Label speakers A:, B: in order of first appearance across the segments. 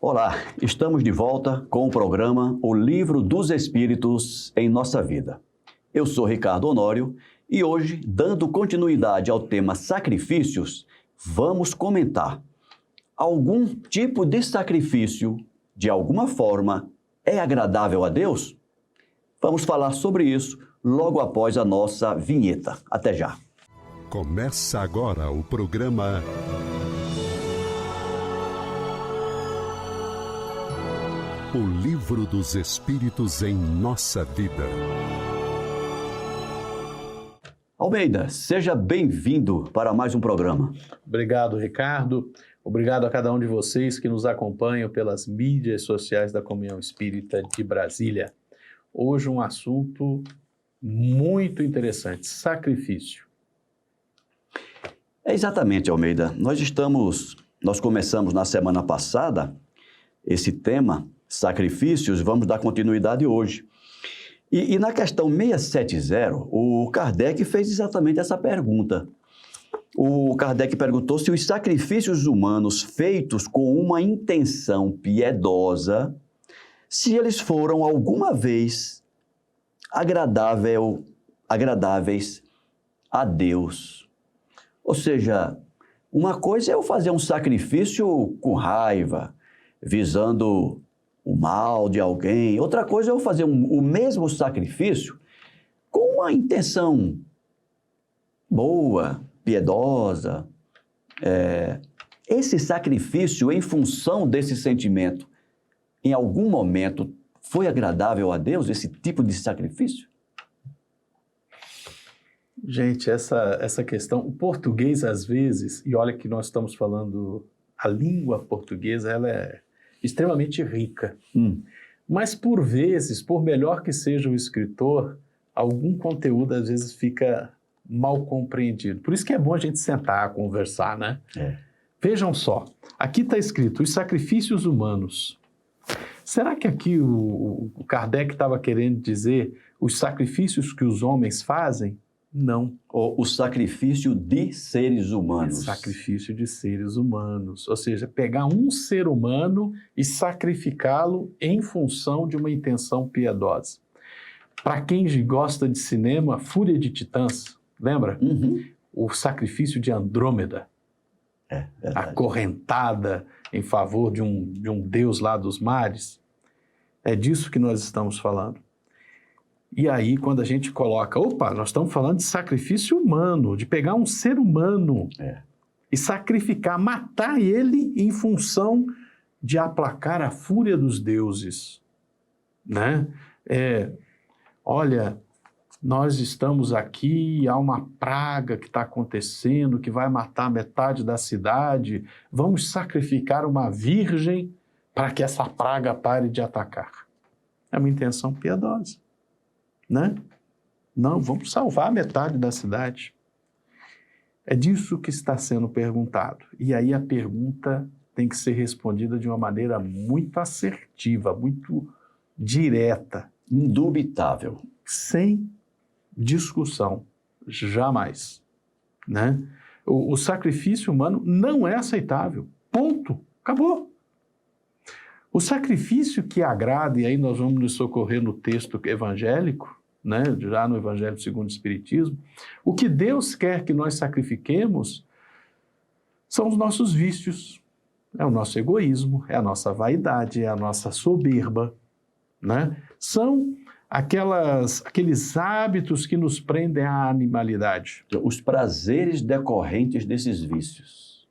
A: Olá, estamos de volta com o programa O Livro dos Espíritos em Nossa Vida. Eu sou Ricardo Honório e hoje, dando continuidade ao tema sacrifícios, vamos comentar: algum tipo de sacrifício, de alguma forma, é agradável a Deus? Vamos falar sobre isso logo após a nossa vinheta. Até já.
B: Começa agora o programa O Livro dos Espíritos em Nossa Vida.
A: Almeida, seja bem-vindo para mais um programa.
C: Obrigado, Ricardo. Obrigado a cada um de vocês que nos acompanham pelas mídias sociais da Comunhão Espírita de Brasília. Hoje um assunto muito interessante: sacrifício.
A: Exatamente, Almeida. Nós começamos na semana passada esse tema, sacrifícios, vamos dar continuidade hoje. E na questão 670, o Kardec fez exatamente essa pergunta. O Kardec perguntou se os sacrifícios humanos feitos com uma intenção piedosa, se eles foram alguma vez agradáveis a Deus. Ou seja, uma coisa é eu fazer um sacrifício com raiva, visando o mal de alguém. Outra coisa é eu fazer o mesmo sacrifício com uma intenção boa, piedosa. Esse sacrifício, em função desse sentimento, em algum momento, foi agradável a Deus, esse tipo de sacrifício?
C: Gente, essa questão, o português às vezes, e olha que nós estamos falando, a língua portuguesa, ela é extremamente rica. Mas por vezes, por melhor que seja o escritor, algum conteúdo às vezes fica mal compreendido. Por isso que é bom a gente sentar, conversar, né? Vejam só, aqui está escrito, os sacrifícios humanos. Será que aqui o Kardec estava querendo dizer os sacrifícios que os homens fazem? Não.
A: O sacrifício de seres humanos.
C: Sacrifício de seres humanos. Ou seja, pegar um ser humano e sacrificá-lo em função de uma intenção piedosa. Para quem gosta de cinema, Fúria de Titãs, lembra? O sacrifício de Andrômeda. Acorrentada em favor de um deus lá dos mares. É disso que nós estamos falando. E aí, quando a gente coloca, nós estamos falando de sacrifício humano, de pegar um ser humano e sacrificar, matar ele em função de aplacar a fúria dos deuses, né? Olha, nós estamos aqui, há uma praga que está acontecendo, que vai matar metade da cidade, vamos sacrificar uma virgem para que essa praga pare de atacar. É uma intenção piedosa. Né? Não, vamos salvar metade da cidade. É disso que está sendo perguntado. E aí a pergunta tem que ser respondida de uma maneira muito assertiva, muito direta.
A: Indubitável.
C: Sem discussão. Jamais. Né? O sacrifício humano não é aceitável. Ponto. Acabou. O sacrifício que agrada, e aí nós vamos nos socorrer no texto evangélico, né, já no Evangelho segundo o Espiritismo, o que Deus quer que nós sacrifiquemos são os nossos vícios, é o nosso egoísmo, é a nossa vaidade, é a nossa soberba, né? São aqueles hábitos que nos prendem à animalidade.
A: Os prazeres decorrentes desses vícios.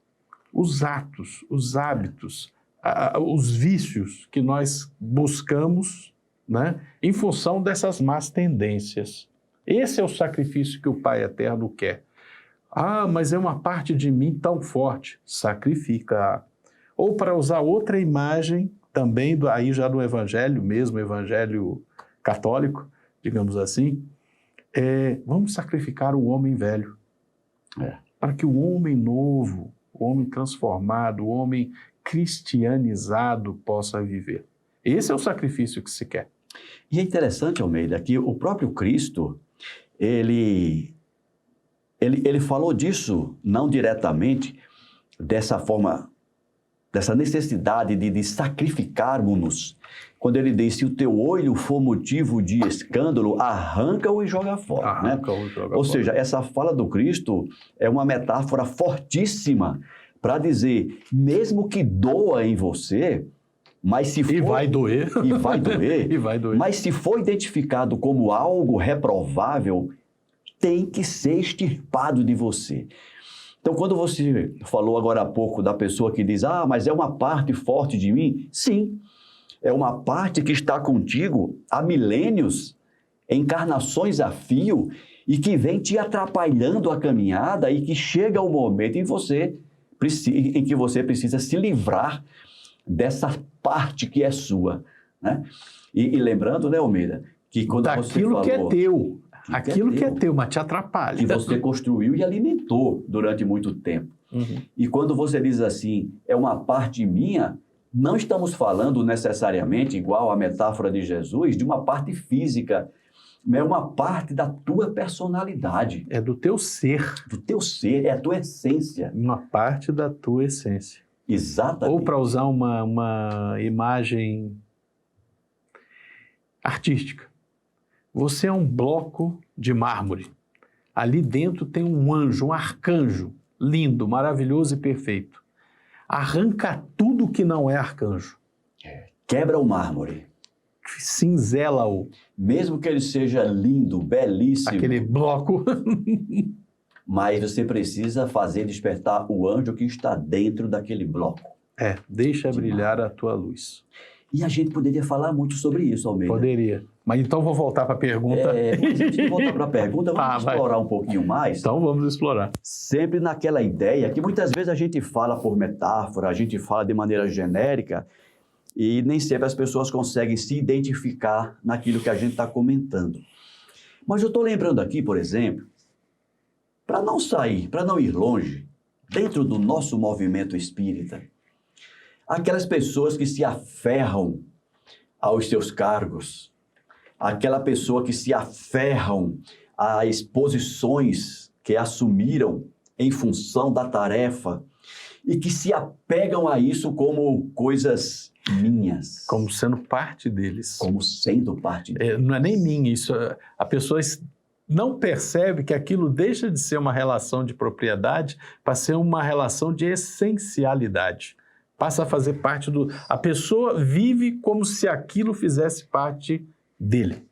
C: Os atos, os hábitos, os vícios que nós buscamos, né, em função dessas más tendências. Esse é o sacrifício que o Pai Eterno quer. Mas é uma parte de mim tão forte. Sacrifica. Ou para usar outra imagem, também aí já do Evangelho, mesmo Evangelho católico, digamos assim, vamos sacrificar o homem velho. Para que o homem novo, o homem transformado, o homem cristianizado possa viver. Esse é o sacrifício que se quer.
A: E é interessante, Almeida, que o próprio Cristo, ele falou disso, não diretamente, dessa forma dessa necessidade de sacrificarmos-nos, quando ele diz, se o teu olho for motivo de escândalo, arranca-o e joga fora.
C: Arranca-o e joga
A: Ou
C: fora.
A: seja, essa fala do Cristo é uma metáfora fortíssima para dizer, mesmo que doa em você, mas se for...
C: E vai doer.
A: E vai doer.
C: E vai doer.
A: Mas se for identificado como algo reprovável, tem que ser extirpado de você. Então, quando você falou agora há pouco da pessoa que diz, mas é uma parte forte de mim, sim, é uma parte que está contigo há milênios, encarnações a fio, e que vem te atrapalhando a caminhada e que chega o momento em que você precisa se livrar dessa parte que é sua. Né? E lembrando, né, Almeida, que quando você falou...
C: Daquilo que é teu. Aquilo que é teu, mas te atrapalha.
A: Que você construiu e alimentou durante muito tempo.
C: Uhum.
A: E quando você diz assim, é uma parte minha, não estamos falando necessariamente, igual a metáfora de Jesus, de uma parte física, mas é uma parte da tua personalidade.
C: É do teu ser.
A: Do teu ser, é a tua essência.
C: Uma parte da tua essência.
A: Exatamente.
C: Ou para usar uma imagem artística. Você é um bloco de mármore. Ali dentro tem um anjo, um arcanjo, lindo, maravilhoso e perfeito. Arranca tudo que não é arcanjo.
A: Quebra o mármore.
C: Cinzela-o.
A: Mesmo que ele seja lindo, belíssimo.
C: Aquele bloco.
A: Mas você precisa fazer despertar o anjo que está dentro daquele bloco.
C: Deixa brilhar a tua luz.
A: E a gente poderia falar muito sobre isso, Almeida.
C: Poderia. Mas então vou voltar para a pergunta.
A: Antes de voltar para a pergunta, vamos explorar um pouquinho mais.
C: Então vamos explorar.
A: Sempre naquela ideia que muitas vezes a gente fala por metáfora, a gente fala de maneira genérica e nem sempre as pessoas conseguem se identificar naquilo que a gente está comentando. Mas eu estou lembrando aqui, por exemplo, para não sair, para não ir longe, dentro do nosso movimento espírita, aquelas pessoas que se aferram aos seus cargos, aquela pessoa que se aferram às posições que assumiram em função da tarefa e que se apegam a isso como coisas minhas.
C: Como sendo parte deles.
A: Como sendo parte deles.
C: Não é nem minha, isso. A pessoa não percebe que aquilo deixa de ser uma relação de propriedade para ser uma relação de essencialidade. Passa a fazer parte do... A pessoa vive como se aquilo fizesse parte dele.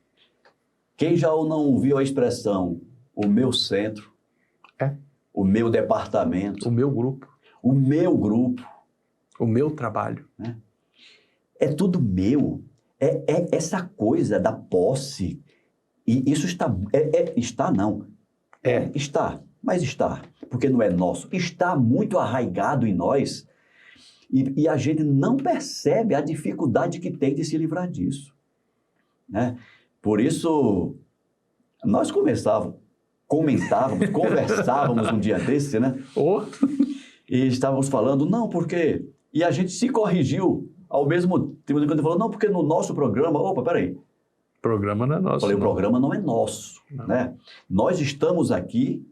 A: Quem já não ouviu a expressão o meu centro, o meu departamento,
C: o meu grupo,
A: o meu
C: trabalho,
A: né? É tudo meu. É essa coisa da posse. E isso está... Está, porque não é nosso. Está muito arraigado em nós. E a gente não percebe a dificuldade que tem de se livrar disso. Né? Por isso, nós conversávamos um dia desse, né? E estávamos falando, não, porque... E a gente se corrigiu ao mesmo tempo, quando ele falou, não, porque no nosso programa... Opa, peraí.
C: O programa não é nosso.
A: Falei, o programa não é nosso. Né? Nós estamos aqui,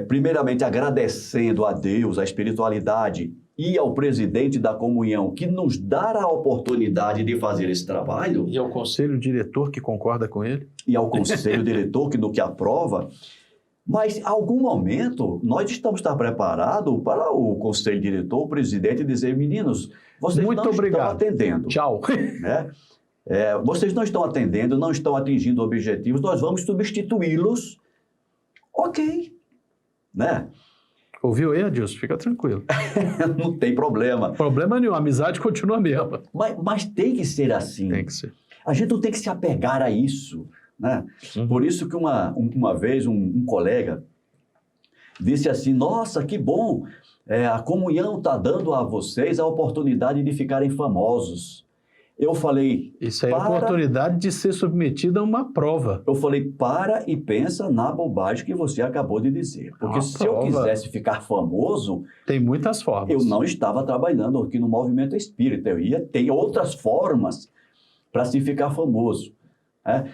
A: primeiramente, agradecendo a Deus, a espiritualidade e ao presidente da comunhão que nos dá a oportunidade de fazer esse trabalho.
C: E ao conselho diretor que concorda com ele.
A: E ao conselho diretor que aprova. Mas, em algum momento, nós estamos preparados para o conselho diretor, o presidente, dizer, meninos, vocês
C: Muito
A: não
C: obrigado.
A: Estão atendendo.
C: Tchau.
A: Né? Vocês não estão atendendo, não estão atingindo objetivos, nós vamos substituí-los. Ok. Né?
C: Ouviu aí, Adilson? Fica tranquilo.
A: Não tem problema.
C: Problema nenhum, a amizade continua a mesma.
A: Mas tem que ser assim.
C: Tem que ser.
A: A gente não tem que se apegar a isso. Né?
C: Uhum.
A: Por isso que uma vez um colega disse assim, nossa, que bom, a comunhão está dando a vocês a oportunidade de ficarem famosos. Eu falei...
C: Isso aí é a oportunidade de ser submetido a uma prova.
A: Eu falei, para e pensa na bobagem que você acabou de dizer. Porque se eu quisesse ficar famoso...
C: Tem muitas formas.
A: Eu não estava trabalhando aqui no movimento espírita. Eu ia ter outras formas para se ficar famoso. Né?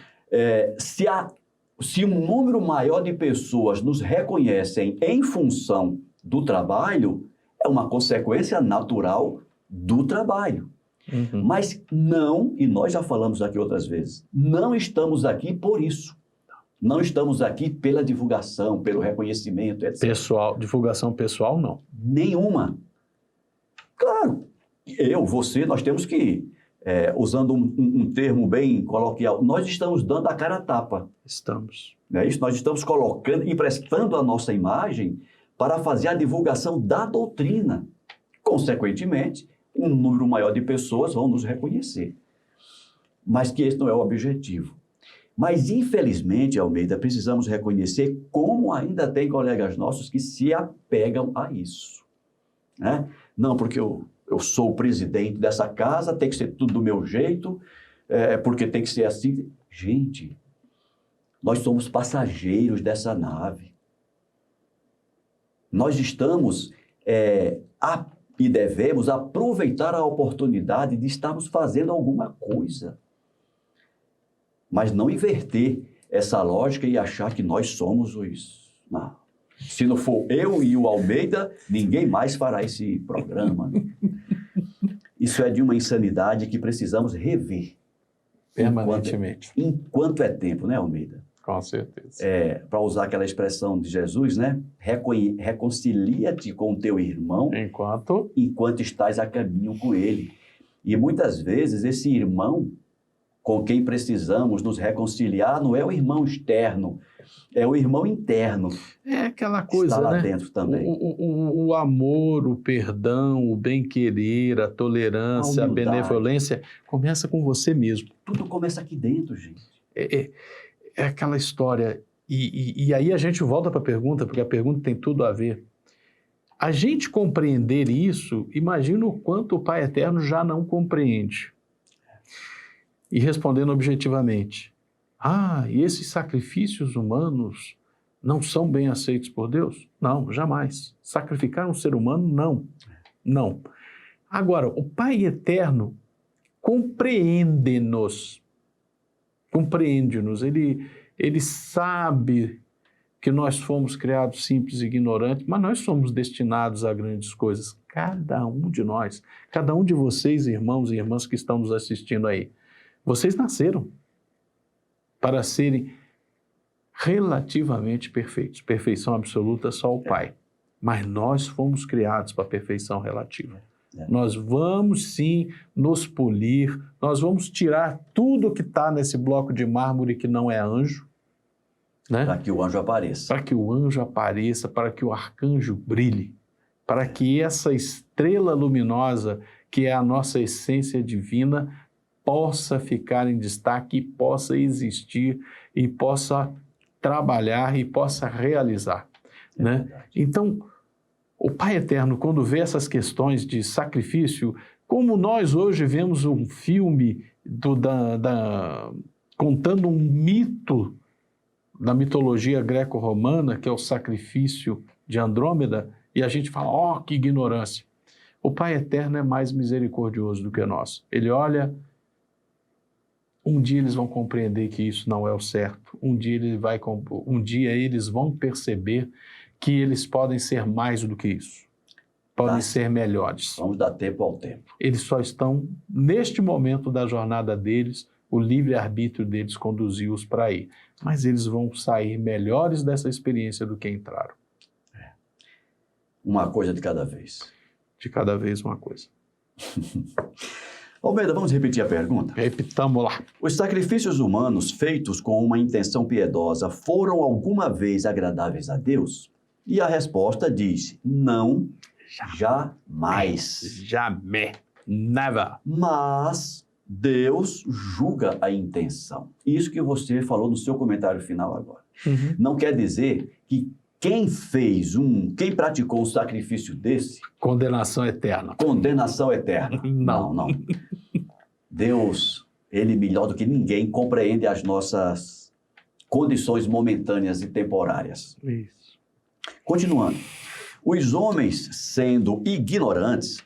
A: Se um número maior de pessoas nos reconhecem em função do trabalho, é uma consequência natural do trabalho.
C: Uhum.
A: Mas não, e nós já falamos aqui outras vezes, não estamos aqui por isso. Não estamos aqui pela divulgação, pelo reconhecimento, etc.
C: Pessoal, divulgação pessoal, não.
A: Nenhuma. Claro, você, nós temos que, usando um termo bem coloquial, nós estamos dando a cara a tapa.
C: Estamos.
A: Não é isso? Nós estamos colocando, emprestando a nossa imagem para fazer a divulgação da doutrina. Consequentemente, um número maior de pessoas vão nos reconhecer. Mas que esse não é o objetivo. Mas, infelizmente, Almeida, precisamos reconhecer como ainda tem colegas nossos que se apegam a isso. Né? Não, porque eu sou o presidente dessa casa, tem que ser tudo do meu jeito, porque tem que ser assim. Gente, nós somos passageiros dessa nave. Nós estamos e devemos aproveitar a oportunidade de estarmos fazendo alguma coisa. Mas não inverter essa lógica e achar que nós somos os... Não. Se não for eu e o Almeida, ninguém mais fará esse programa. Isso é de uma insanidade que precisamos rever.
C: Permanentemente.
A: Enquanto é tempo, né, Almeida?
C: Com certeza.
A: Para usar aquela expressão de Jesus, né? Reconcilia-te com o teu irmão enquanto estás a caminho com ele. E muitas vezes esse irmão com quem precisamos nos reconciliar não é o irmão externo, é o irmão interno.
C: É aquela coisa,
A: está lá
C: né?
A: dentro também.
C: O amor, o perdão, o bem-querer, a tolerância, a benevolência, começa com você mesmo.
A: Tudo começa aqui dentro, gente.
C: É aquela história. E aí a gente volta para a pergunta, porque a pergunta tem tudo a ver. A gente compreender isso, imagina o quanto o Pai Eterno já não compreende. E respondendo objetivamente, e esses sacrifícios humanos não são bem aceitos por Deus? Não, jamais. Sacrificar um ser humano, não. Não. Agora, o Pai Eterno compreende-nos. Compreende-nos. Ele sabe que nós fomos criados simples e ignorantes, mas nós somos destinados a grandes coisas. Cada um de nós, cada um de vocês, irmãos e irmãs que estão nos assistindo aí, vocês nasceram para serem relativamente perfeitos. Perfeição absoluta só o Pai. Mas nós fomos criados para a perfeição relativa. Nós vamos sim nos polir, nós vamos tirar tudo que está nesse bloco de mármore que não é anjo. Né?
A: Para que o anjo apareça.
C: Para que o anjo apareça, para que o arcanjo brilhe, para que essa estrela luminosa, que é a nossa essência divina, possa ficar em destaque, e possa existir, e possa trabalhar, e possa realizar. Né? Então, o Pai Eterno, quando vê essas questões de sacrifício, como nós hoje vemos um filme contando um mito da mitologia greco-romana, que é o sacrifício de Andrômeda, e a gente fala, que ignorância. O Pai Eterno é mais misericordioso do que nós. Ele olha... Um dia eles vão compreender que isso não é o certo. Um dia eles vão perceber que eles podem ser mais do que isso. Podem ser melhores.
A: Vamos dar tempo ao tempo.
C: Eles só estão, neste momento da jornada deles, o livre-arbítrio deles conduziu-os para aí. Mas eles vão sair melhores dessa experiência do que entraram.
A: Uma coisa de cada vez.
C: De cada vez uma coisa.
A: Almeida, vamos repetir a pergunta?
C: Repitamos lá.
A: Os sacrifícios humanos feitos com uma intenção piedosa foram alguma vez agradáveis a Deus? E a resposta diz, não, jamais.
C: Jamais. Never.
A: Mas Deus julga a intenção. Isso que você falou no seu comentário final agora.
C: Uhum.
A: Não quer dizer que quem praticou um sacrifício desse...
C: Condenação eterna.
A: Condenação eterna. Não. Deus, Ele melhor do que ninguém, compreende as nossas condições momentâneas e temporárias.
C: Isso.
A: Continuando. Os homens, sendo ignorantes,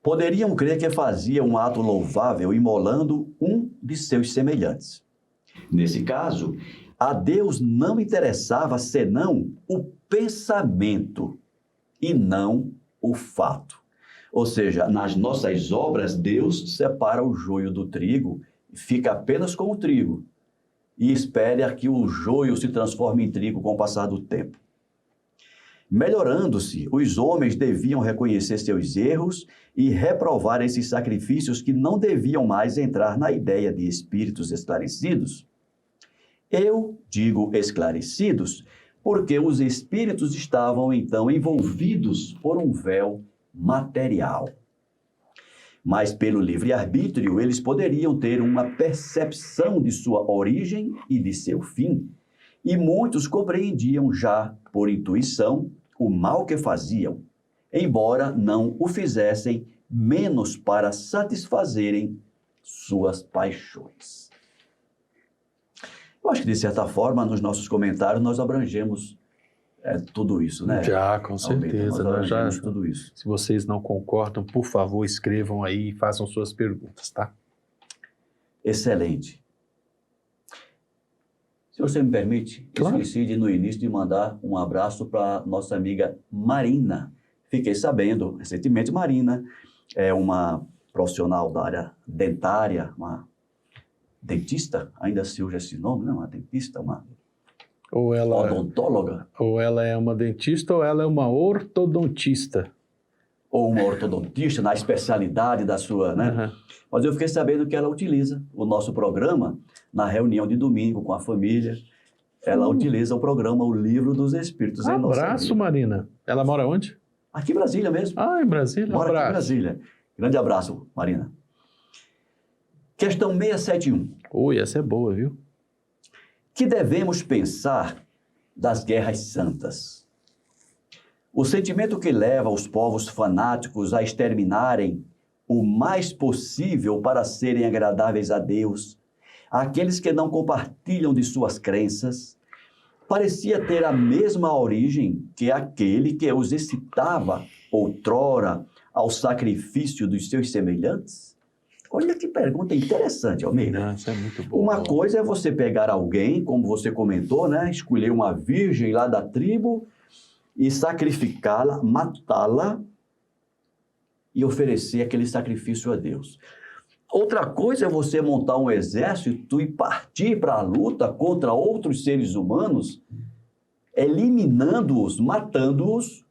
A: poderiam crer que faziam um ato louvável imolando um de seus semelhantes. Nesse caso... A Deus não interessava senão o pensamento e não o fato. Ou seja, nas nossas obras, Deus separa o joio do trigo, fica apenas com o trigo e espera que o joio se transforme em trigo com o passar do tempo. Melhorando-se, os homens deviam reconhecer seus erros e reprovar esses sacrifícios que não deviam mais entrar na ideia de espíritos esclarecidos. Eu digo esclarecidos porque os espíritos estavam então envolvidos por um véu material. Mas pelo livre-arbítrio, eles poderiam ter uma percepção de sua origem e de seu fim, e muitos compreendiam já, por intuição, o mal que faziam, embora não o fizessem menos para satisfazerem suas paixões. Eu acho que, de certa forma, nos nossos comentários, nós abrangemos tudo isso, né?
C: Já, com certeza.
A: Nós
C: já,
A: tudo isso.
C: se vocês não concordam, por favor, escrevam aí e façam suas perguntas, tá?
A: Excelente. Se você me permite,
C: Claro.
A: esqueci de, no início, de mandar um abraço para nossa amiga Marina. Fiquei sabendo, recentemente, Marina é uma profissional da área dentária, uma dentista, ainda se usa esse nome, não? Uma dentista, uma
C: Ou
A: odontóloga,
C: ou ela é uma dentista ou ela é uma ortodontista.
A: ou uma ortodontista na especialidade da sua, né?
C: Uhum.
A: Mas eu fiquei sabendo que ela utiliza o nosso programa na reunião de domingo com a família. Ela utiliza o programa O Livro dos Espíritos em nossa
C: Abraço,
A: vida.
C: Marina. Ela mora onde?
A: Aqui em Brasília mesmo.
C: Ah, em Brasília.
A: Mora aqui em
C: Abraço.
A: Brasília. Grande abraço, Marina. Questão 671.
C: Oi, essa é boa, viu?
A: Que devemos pensar das guerras santas? O sentimento que leva os povos fanáticos a exterminarem o mais possível para serem agradáveis a Deus, aqueles que não compartilham de suas crenças, parecia ter a mesma origem que aquele que os excitava outrora ao sacrifício dos seus semelhantes? Olha que pergunta interessante, Almeida.
C: Não, isso é muito boa.
A: Uma coisa é você pegar alguém, como você comentou, né? Escolher uma virgem lá da tribo e sacrificá-la, matá-la e oferecer aquele sacrifício a Deus. Outra coisa é você montar um exército e partir para a luta contra outros seres humanos, eliminando-os, matando-os,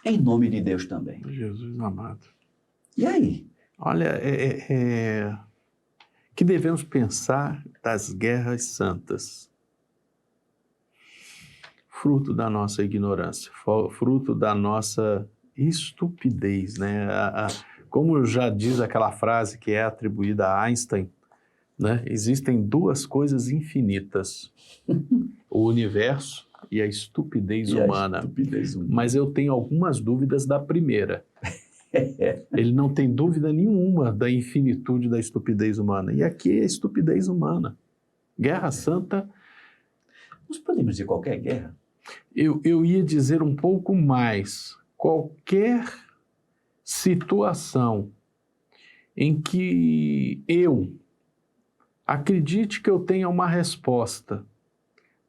A: em nome de Deus também.
C: Jesus amado.
A: E aí?
C: Olha, que devemos pensar das guerras santas? Fruto da nossa ignorância, fruto da nossa estupidez, né? Como já diz aquela frase que é atribuída a Einstein, né? Existem duas coisas infinitas, o universo e a estupidez humana. Mas eu tenho algumas dúvidas da primeira. Ele não tem dúvida nenhuma da infinitude da estupidez humana. E aqui é a estupidez humana. Guerra Santa.
A: Nós podemos dizer qualquer guerra?
C: Eu ia dizer um pouco mais. Qualquer situação em que eu acredite que eu tenha uma resposta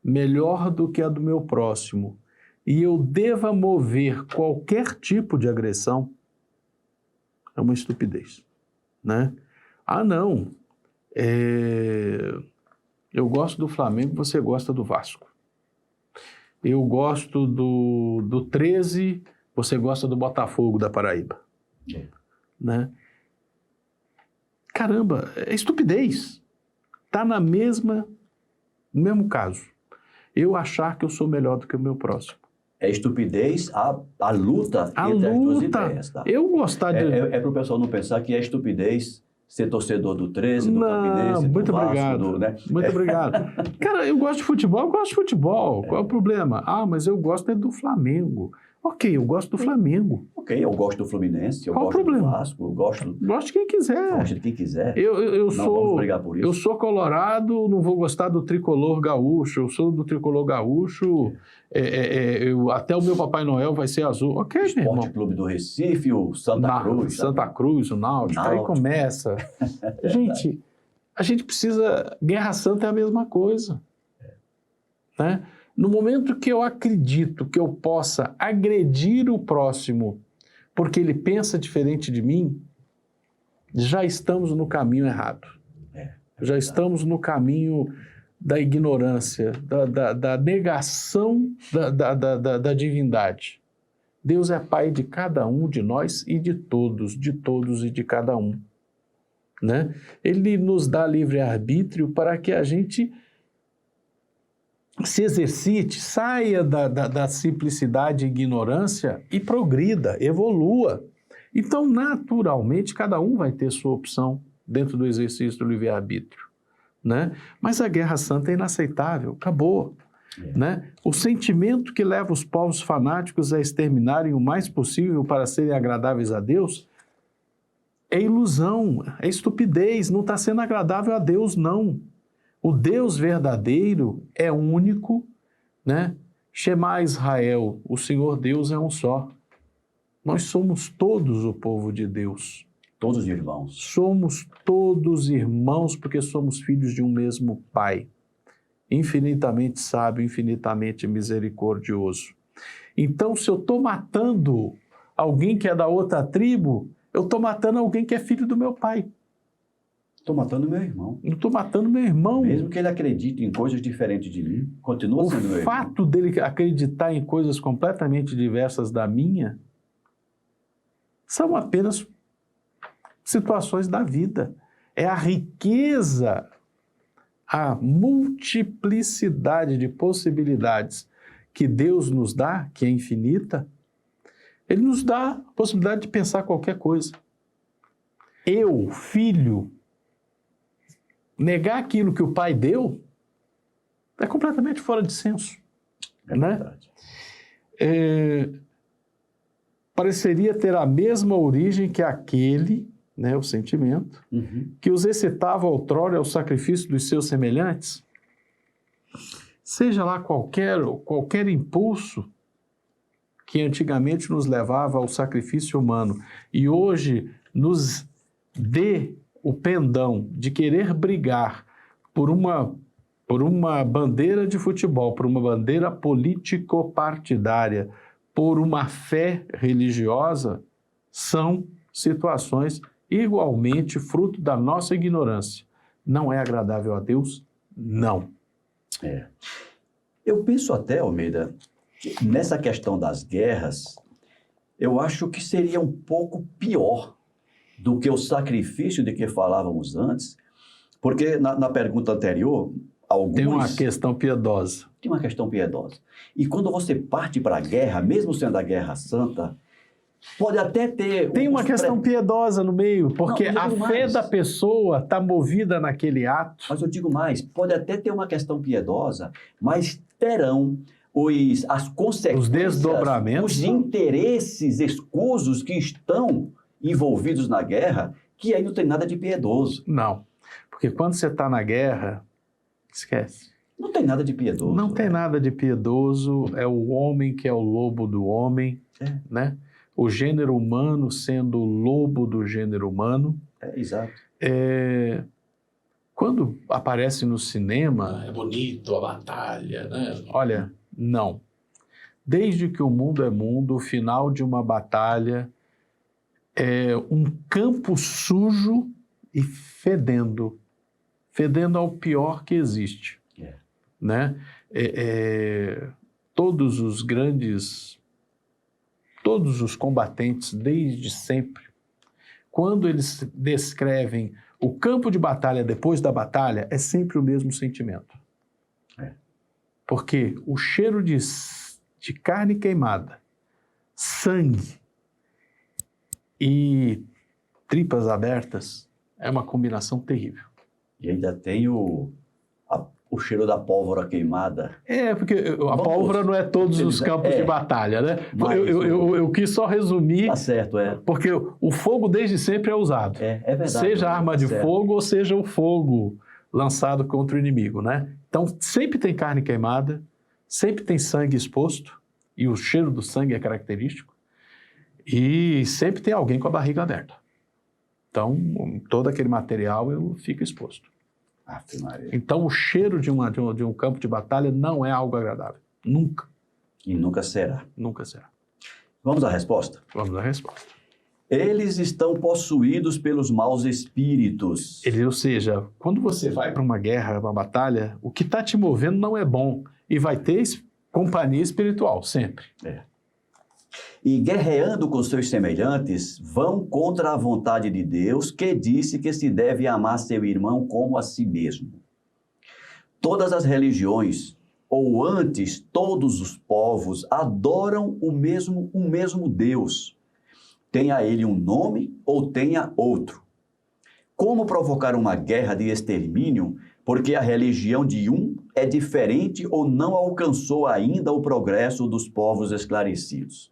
C: melhor do que a do meu próximo e eu deva mover qualquer tipo de agressão, é uma estupidez, né? Ah, não, eu gosto do Flamengo, você gosta do Vasco. Eu gosto do 13, você gosta do Botafogo da Paraíba. Né? Caramba, é estupidez. Está no mesmo caso. Eu achar que eu sou melhor do que o meu próximo.
A: É estupidez a luta entre as duas ideias. Tá?
C: Eu gostar de...
A: É para o pessoal não pensar que é estupidez ser torcedor do 13, do Campinense,
C: muito
A: do Vasco,
C: obrigado.
A: né?
C: Muito obrigado. Cara, eu gosto de futebol, Qual é o problema? Ah, mas eu gosto do Flamengo. Ok, eu gosto do Flamengo.
A: Ok, eu gosto do Fluminense, eu
C: Qual
A: gosto
C: o problema?
A: do Vasco, eu gosto
C: de quem quiser.
A: Gosto de quem quiser.
C: Eu
A: Não vamos brigar por isso.
C: Eu sou colorado, não vou gostar do tricolor gaúcho. Eu sou do tricolor gaúcho. Até o meu Papai Noel vai ser azul. Ok, meu irmão.
A: Esporte Clube do Recife, o Santa Cruz.
C: Santa Cruz, o Náutico. Aí começa. Gente, a gente precisa... Guerra Santa é a mesma coisa. Né? No momento que eu acredito que eu possa agredir o próximo porque ele pensa diferente de mim, já estamos no caminho errado. Já estamos no caminho da ignorância, da negação da divindade. Deus é Pai de cada um de nós e de todos e de cada um. Né? Ele nos dá livre-arbítrio para que a gente se exercite, saia da simplicidade e ignorância e progrida, evolua. Então, naturalmente, cada um vai ter sua opção dentro do exercício do livre-arbítrio. Né? Mas a guerra santa é inaceitável, acabou. Né? O sentimento que leva os povos fanáticos a exterminarem o mais possível para serem agradáveis a Deus é ilusão, é estupidez, não está sendo agradável a Deus, não. O Deus verdadeiro é único, né? Shema Israel, o Senhor Deus é um só. Nós somos todos o povo de Deus.
A: Todos irmãos.
C: Somos todos irmãos porque somos filhos de um mesmo Pai. Infinitamente sábio, infinitamente misericordioso. Então, se eu estou matando alguém que é da outra tribo, eu estou matando alguém que é filho do meu pai.
A: Estou matando meu irmão.
C: Eu estou matando meu irmão.
A: Mesmo que ele acredite em coisas diferentes de mim, continua sendo meu irmão.
C: O fato dele acreditar em coisas completamente diversas da minha são apenas situações da vida. É a riqueza, a multiplicidade de possibilidades que Deus nos dá, que é infinita. Ele nos dá a possibilidade de pensar qualquer coisa. Eu, filho, negar aquilo que o pai deu é completamente fora de senso.
A: É
C: né?
A: verdade.
C: Pareceria ter a mesma origem que aquele, né, o sentimento, que os excitava outrora ao sacrifício dos seus semelhantes. Seja lá qualquer impulso que antigamente nos levava ao sacrifício humano e hoje nos dê o pendão de querer brigar por uma bandeira de futebol, por uma bandeira político-partidária, por uma fé religiosa, são situações igualmente fruto da nossa ignorância. Não é agradável a Deus? Não.
A: Eu penso até, Almeida, nessa questão das guerras, eu acho que seria um pouco pior do que o sacrifício de que falávamos antes, porque na pergunta anterior,
C: Tem uma questão piedosa.
A: Tem uma questão piedosa. E quando você parte para a guerra, mesmo sendo a guerra santa, pode até ter...
C: Tem uma questão piedosa no meio, porque a fé da pessoa está movida naquele ato.
A: Mas eu digo mais, pode até ter uma questão piedosa, mas terão as consequências,
C: os desdobramentos,
A: os interesses escusos que estão envolvidos na guerra, que aí não tem nada de piedoso.
C: Não, porque quando você está na guerra, esquece.
A: Não tem nada de piedoso.
C: Não tem nada de piedoso, é o homem que é o lobo do homem, né? O gênero humano sendo o lobo do gênero humano.
A: Exato.
C: Quando aparece no cinema, é bonito a batalha, né? Olha, não. Desde que o mundo é mundo, o final de uma batalha é um campo sujo e fedendo ao pior que existe. Né? Todos os combatentes, desde sempre, quando eles descrevem o campo de batalha depois da batalha, é sempre o mesmo sentimento. Porque o cheiro de carne queimada, sangue e tripas abertas é uma combinação terrível.
A: E ainda tem o cheiro da pólvora queimada.
C: Porque a pólvora não é todos os campos de batalha, né? Eu quis só resumir.
A: Tá certo,
C: Porque o fogo desde sempre é usado.
A: É verdade.
C: Seja arma de fogo ou seja o fogo lançado contra o inimigo, né? Então, sempre tem carne queimada, sempre tem sangue exposto, e o cheiro do sangue é característico, e sempre tem alguém com a barriga aberta. Então, todo aquele material fica exposto. Então, o cheiro de um campo de batalha não é algo agradável. Nunca.
A: E nunca será.
C: Nunca será.
A: Vamos à resposta?
C: Vamos à resposta.
A: Eles estão possuídos pelos maus espíritos.
C: Ou seja, quando você vai para uma guerra, uma batalha, o que está te movendo não é bom. E vai ter companhia espiritual, sempre.
A: E guerreando com seus semelhantes, vão contra a vontade de Deus, que disse que se deve amar seu irmão como a si mesmo. Todas as religiões, ou antes todos os povos, adoram o mesmo Deus. Tenha ele um nome ou tenha outro. Como provocar uma guerra de extermínio, porque a religião de um é diferente ou não alcançou ainda o progresso dos povos esclarecidos?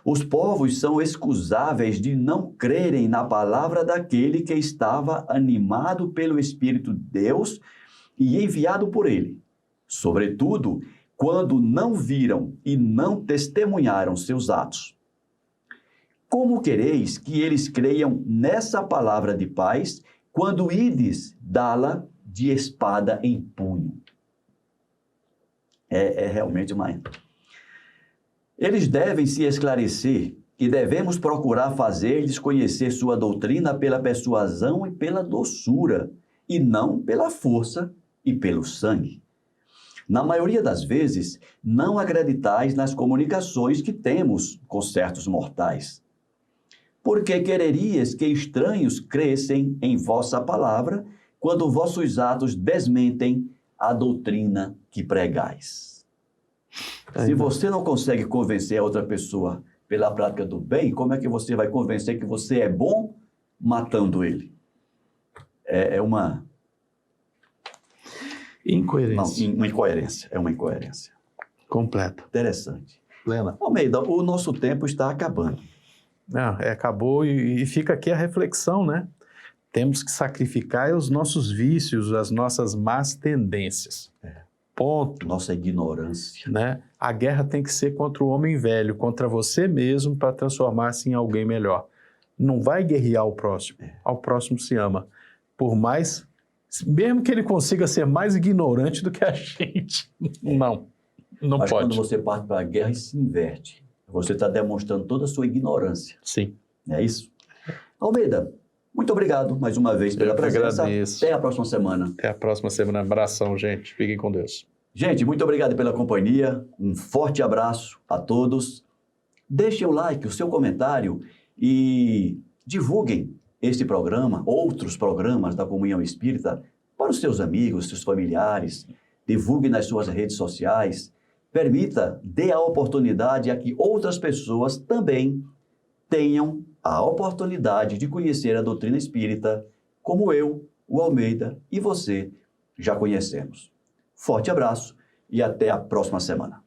A: Os povos são excusáveis de não crerem na palavra daquele que estava animado pelo Espírito de Deus e enviado por ele. Sobretudo, quando não viram e não testemunharam seus atos. Como quereis que eles creiam nessa palavra de paz, quando ides dá-la de espada em punho? É realmente uma... Eles devem se esclarecer e devemos procurar fazer-lhes conhecer sua doutrina pela persuasão e pela doçura, e não pela força e pelo sangue. Na maioria das vezes, não acreditais nas comunicações que temos com certos mortais. Porque quererias que estranhos crescem em vossa palavra, quando vossos atos desmentem a doutrina que pregais. Se você não consegue convencer a outra pessoa pela prática do bem, como é que você vai convencer que você é bom matando ele? É uma...
C: Incoerência.
A: Não, uma incoerência. É uma incoerência.
C: Completa.
A: Interessante.
C: Plena.
A: Almeida, o nosso tempo está acabando.
C: Não, acabou e fica aqui a reflexão, né? Temos que sacrificar os nossos vícios, as nossas más tendências. Ponto.
A: Nossa ignorância.
C: Né? A guerra tem que ser contra o homem velho, contra você mesmo, para transformar-se em alguém melhor. Não vai guerrear o próximo. Ao próximo se ama. Por mais... Mesmo que ele consiga ser mais ignorante do que a gente. Não
A: Mas
C: pode.
A: quando você parte para a guerra e se inverte, você está demonstrando toda a sua ignorância.
C: Sim.
A: É isso? Almeida, muito obrigado mais uma vez pela presença.
C: Agradeço.
A: Até a próxima semana.
C: Até a próxima semana. Abração, gente. Fiquem com Deus.
A: Gente, muito obrigado pela companhia. Um forte abraço a todos. Deixem o like, o seu comentário e divulguem este programa, outros programas da Comunhão Espírita para os seus amigos, seus familiares. Divulgue nas suas redes sociais. Permita, dê a oportunidade a que outras pessoas também tenham a oportunidade de conhecer a doutrina espírita, como eu, o Almeida e você já conhecemos. Forte abraço e até a próxima semana.